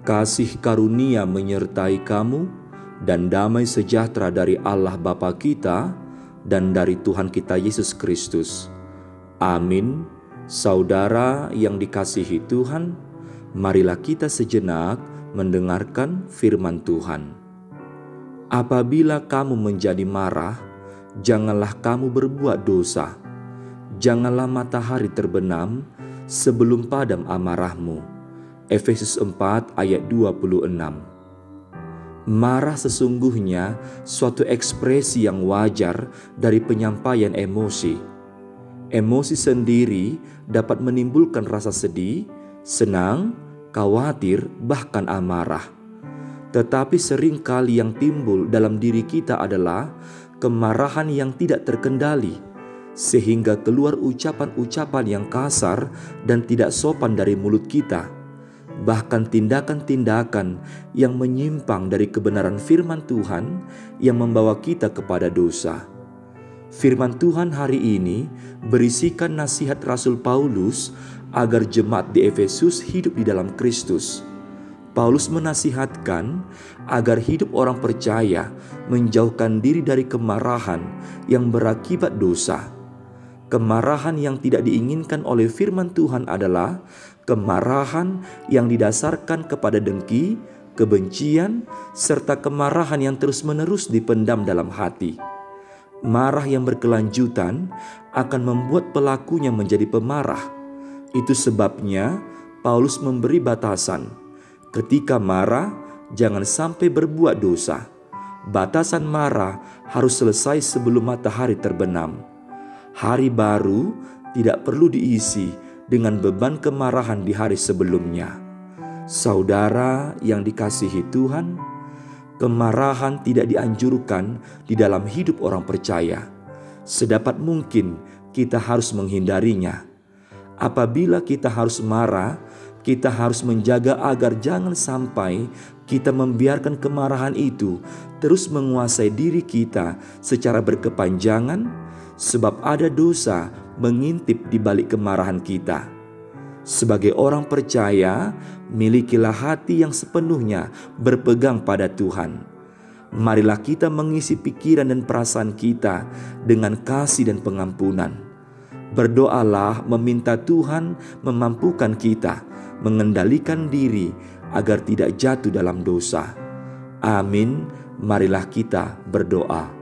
Kasih karunia menyertai kamu dan damai sejahtera dari Allah Bapa kita dan dari Tuhan kita Yesus Kristus. Amin. Saudara yang dikasihi Tuhan, marilah kita sejenak mendengarkan firman Tuhan. Apabila kamu menjadi marah, janganlah kamu berbuat dosa. Janganlah matahari terbenam sebelum padam amarahmu. Efesus 4 ayat 26. Marah sesungguhnya suatu ekspresi yang wajar dari penyampaian emosi. Emosi sendiri dapat menimbulkan rasa sedih, senang, khawatir, bahkan amarah. Tetapi seringkali yang timbul dalam diri kita adalah kemarahan yang tidak terkendali, sehingga keluar ucapan-ucapan yang kasar dan tidak sopan dari mulut kita. Bahkan tindakan-tindakan yang menyimpang dari kebenaran firman Tuhan yang membawa kita kepada dosa. Firman Tuhan hari ini berisikan nasihat Rasul Paulus agar jemaat di Efesus hidup di dalam Kristus. Paulus menasihatkan agar hidup orang percaya menjauhkan diri dari kemarahan yang berakibat dosa. Kemarahan yang tidak diinginkan oleh firman Tuhan adalah kemarahan yang didasarkan kepada dengki, kebencian, serta kemarahan yang terus-menerus dipendam dalam hati. Marah yang berkelanjutan akan membuat pelakunya menjadi pemarah. Itu sebabnya Paulus memberi batasan. Ketika marah, jangan sampai berbuat dosa. Batasan marah harus selesai sebelum matahari terbenam. Hari baru tidak perlu diisi dengan beban kemarahan di hari sebelumnya. Saudara yang dikasihi Tuhan, kemarahan tidak dianjurkan di dalam hidup orang percaya. Sedapat mungkin kita harus menghindarinya. Apabila kita harus marah, kita harus menjaga agar jangan sampai kita membiarkan kemarahan itu terus menguasai diri kita secara berkepanjangan, sebab ada dosa mengintip di balik kemarahan kita. Sebagai orang percaya, milikilah hati yang sepenuhnya berpegang pada Tuhan. Marilah kita mengisi pikiran dan perasaan kita dengan kasih dan pengampunan. Berdoalah meminta Tuhan memampukan kita mengendalikan diri agar tidak jatuh dalam dosa. Amin. Marilah kita berdoa.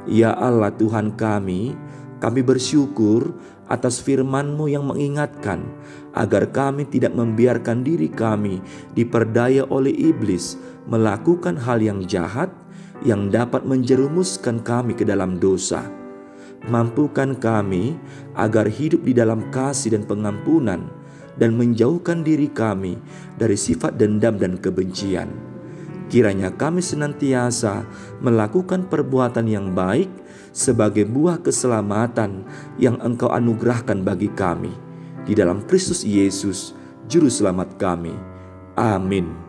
Ya Allah Tuhan kami bersyukur atas firman-Mu yang mengingatkan agar kami tidak membiarkan diri kami diperdaya oleh iblis melakukan hal yang jahat yang dapat menjerumuskan kami ke dalam dosa. Mampukan kami agar hidup di dalam kasih dan pengampunan dan menjauhkan diri kami dari sifat dendam dan kebencian. Kiranya kami senantiasa melakukan perbuatan yang baik sebagai buah keselamatan yang Engkau anugerahkan bagi kami. Di dalam Kristus Yesus, Juru Selamat kami. Amin.